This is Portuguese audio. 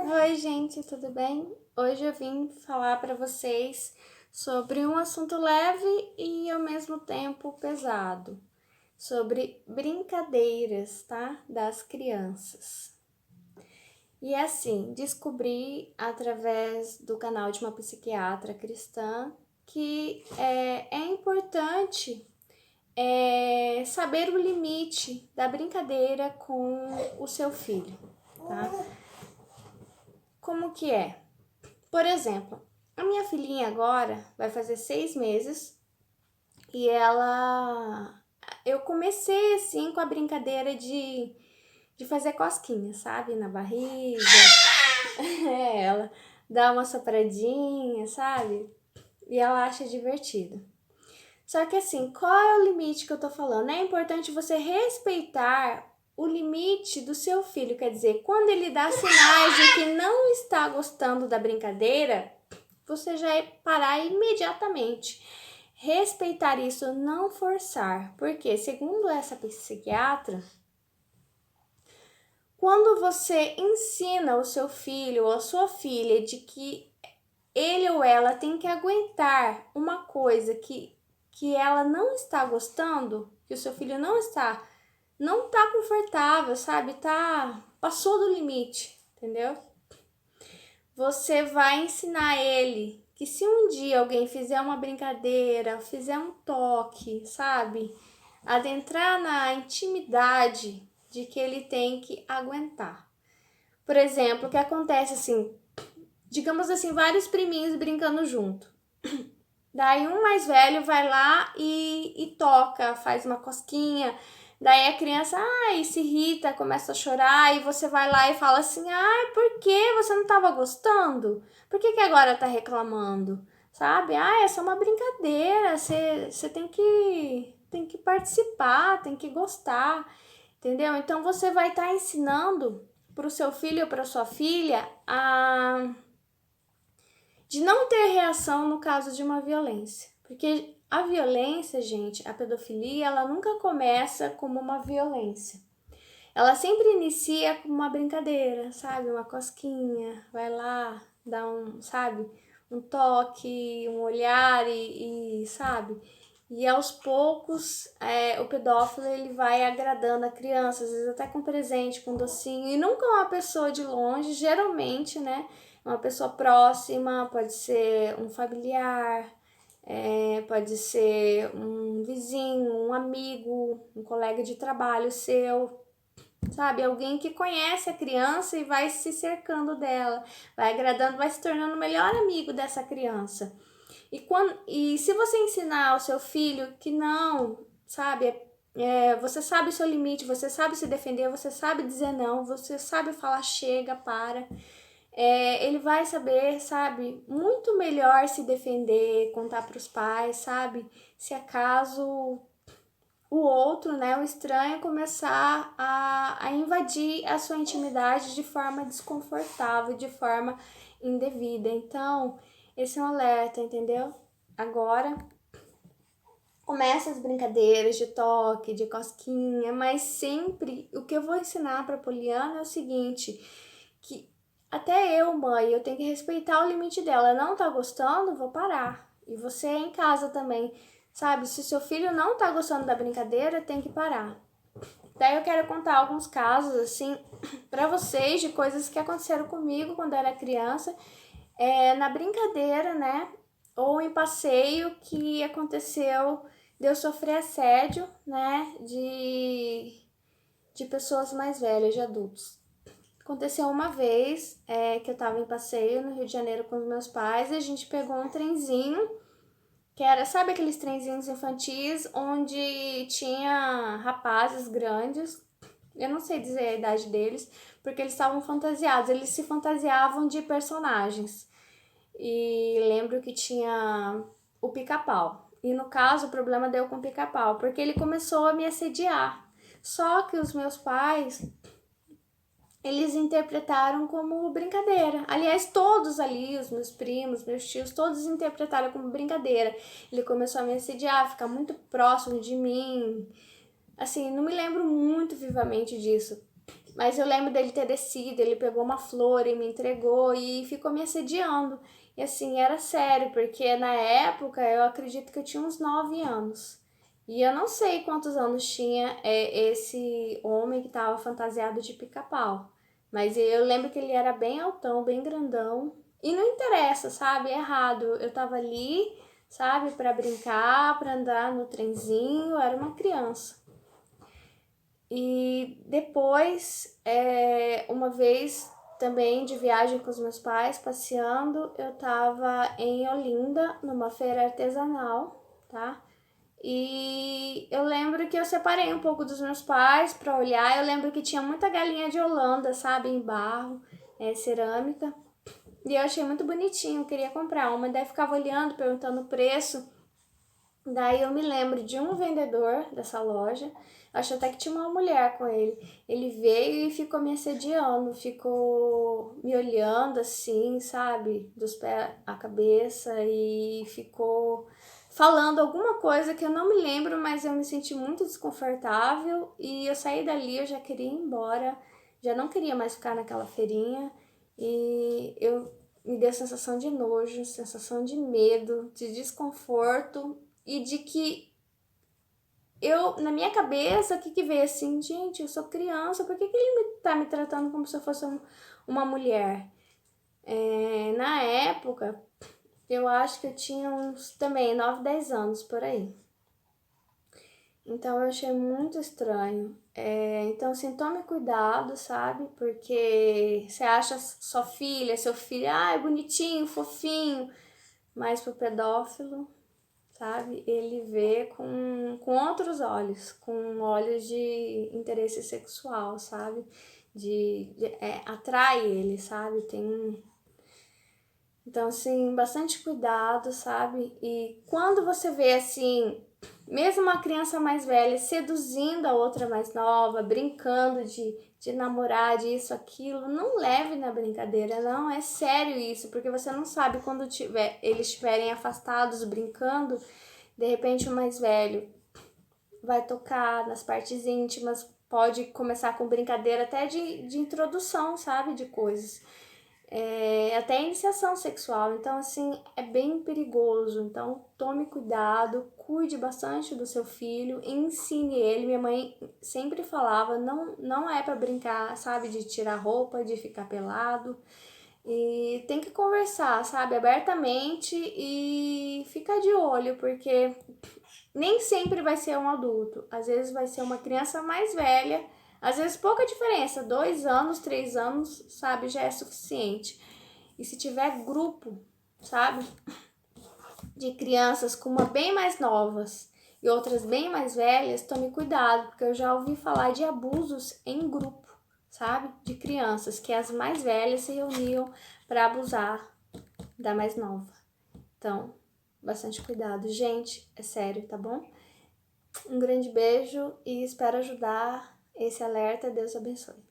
Oi, gente, tudo bem? Hoje eu vim falar para vocês sobre um assunto leve e ao mesmo tempo pesado, sobre brincadeiras, tá? Das crianças. E assim, descobri através do canal de uma psiquiatra cristã que é importante saber o limite da brincadeira com o seu filho, tá? Como que é? Por exemplo, a minha filhinha agora vai fazer 6 meses e eu comecei assim com a brincadeira de fazer cosquinha, sabe? Na barriga. Ela dá uma sopradinha, sabe? E ela acha divertido. Só que assim, qual é o limite que eu tô falando? É importante você respeitar o limite do seu filho. Quer dizer, quando ele dá sinais de que não está gostando da brincadeira, você já parar imediatamente. Respeitar isso, não forçar. Porque, segundo essa psiquiatra, quando você ensina o seu filho ou a sua filha de que ele ou ela tem que aguentar uma coisa que ela não está gostando, que o seu filho não tá confortável, sabe? Passou do limite, entendeu? Você vai ensinar ele que se um dia alguém fizer uma brincadeira, fizer um toque, sabe? Adentrar na intimidade de que ele tem que aguentar. Por exemplo, o que acontece assim, digamos assim, vários priminhos brincando junto. Daí um mais velho vai lá e toca, faz uma cosquinha. Daí a criança, se irrita, começa a chorar e você vai lá e fala assim, por que você não estava gostando? Por que agora tá reclamando? Sabe? É só uma brincadeira, você tem que participar, tem que gostar, entendeu? Então você vai estar ensinando para o seu filho ou para sua filha de não ter reação no caso de uma violência. Porque a violência, gente, a pedofilia, ela nunca começa como uma violência. Ela sempre inicia como uma brincadeira, sabe? Uma cosquinha, vai lá, dá sabe? Um toque, um olhar sabe? E aos poucos, o pedófilo ele vai agradando a criança, às vezes até com presente, com docinho, e nunca uma pessoa de longe, geralmente, né? Uma pessoa próxima, pode ser um familiar, pode ser um vizinho, um amigo, um colega de trabalho seu, sabe? Alguém que conhece a criança e vai se cercando dela, vai agradando, vai se tornando o melhor amigo dessa criança. E se você ensinar ao seu filho que não, sabe, você sabe o seu limite, você sabe se defender, você sabe dizer não, você sabe falar chega, para. Ele vai saber, sabe, muito melhor se defender, contar para os pais, sabe, se acaso o outro, né, o estranho, começar a invadir a sua intimidade de forma desconfortável, de forma indevida. Então, esse é um alerta, entendeu? Agora, começa as brincadeiras de toque, de cosquinha, mas sempre o que eu vou ensinar para Poliana é o seguinte, que até eu, mãe, eu tenho que respeitar o limite dela. Não tá gostando, vou parar. E você em casa também, sabe? Se seu filho não tá gostando da brincadeira, tem que parar. Daí eu quero contar alguns casos, assim, para vocês de coisas que aconteceram comigo quando eu era criança, na brincadeira, né? Ou em passeio que aconteceu de eu sofrer assédio, né? De pessoas mais velhas, de adultos. Aconteceu uma vez que eu tava em passeio no Rio de Janeiro com os meus pais e a gente pegou um trenzinho, que era, sabe aqueles trenzinhos infantis onde tinha rapazes grandes, eu não sei dizer a idade deles, porque eles estavam fantasiados, eles se fantasiavam de personagens. E lembro que tinha o Pica-Pau. E no caso, o problema deu com o Pica-Pau, porque ele começou a me assediar. Só que os meus pais, eles interpretaram como brincadeira. Aliás, todos ali, os meus primos, meus tios, todos interpretaram como brincadeira. Ele começou a me assediar, ficar muito próximo de mim. Assim, não me lembro muito vivamente disso. Mas eu lembro dele ter descido, ele pegou uma flor e me entregou e ficou me assediando. E assim, era sério, porque na época eu acredito que eu tinha uns 9 anos. E eu não sei quantos anos tinha esse homem que tava fantasiado de pica-pau. Mas eu lembro que ele era bem altão, bem grandão. E não interessa, sabe? É errado. Eu tava ali, sabe, pra brincar, pra andar no trenzinho, eu era uma criança. E depois, uma vez também de viagem com os meus pais, passeando, eu tava em Olinda, numa feira artesanal, tá? E eu lembro que eu separei um pouco dos meus pais para olhar. Eu lembro que tinha muita galinha de Holanda, sabe, em barro, cerâmica. E eu achei muito bonitinho, queria comprar uma. Daí ficava olhando, perguntando o preço. Daí eu me lembro de um vendedor dessa loja, acho até que tinha uma mulher com ele. Ele veio e ficou me assediando, ficou me olhando assim, sabe, dos pés à cabeça e ficou falando alguma coisa que eu não me lembro, mas eu me senti muito desconfortável e eu saí dali, eu já queria ir embora, já não queria mais ficar naquela feirinha e eu me deu sensação de nojo, sensação de medo, de desconforto e de que eu, na minha cabeça, o que veio assim, gente, eu sou criança, por que ele tá me tratando como se eu fosse uma mulher? Na época, eu acho que eu tinha uns também 9, 10 anos por aí. Então eu achei muito estranho. Então, assim, tome cuidado, sabe? Porque você acha sua filha, seu filho, é bonitinho, fofinho, mas pro pedófilo, sabe? Ele vê com outros olhos, com olhos de interesse sexual, sabe? Atrai ele, sabe? Então, assim, bastante cuidado, sabe? E quando você vê, assim, mesmo uma criança mais velha seduzindo a outra mais nova, brincando de namorar, de isso, aquilo, não leve na brincadeira, não, é sério isso, porque você não sabe quando eles estiverem afastados, brincando, de repente o mais velho vai tocar nas partes íntimas, pode começar com brincadeira até de introdução, sabe, de coisas. Até iniciação sexual, então assim, é bem perigoso, então tome cuidado, cuide bastante do seu filho, ensine ele, minha mãe sempre falava, não é para brincar, sabe, de tirar roupa, de ficar pelado, e tem que conversar, sabe, abertamente e ficar de olho, porque nem sempre vai ser um adulto, às vezes vai ser uma criança mais velha, às vezes pouca diferença, 2 anos, 3 anos, sabe, já é suficiente. E se tiver grupo, sabe, de crianças com uma bem mais novas e outras bem mais velhas, tome cuidado, porque eu já ouvi falar de abusos em grupo, sabe, de crianças, que as mais velhas se reuniam para abusar da mais nova. Então, bastante cuidado. Gente, é sério, tá bom? Um grande beijo e espero ajudar esse alerta. Deus abençoe.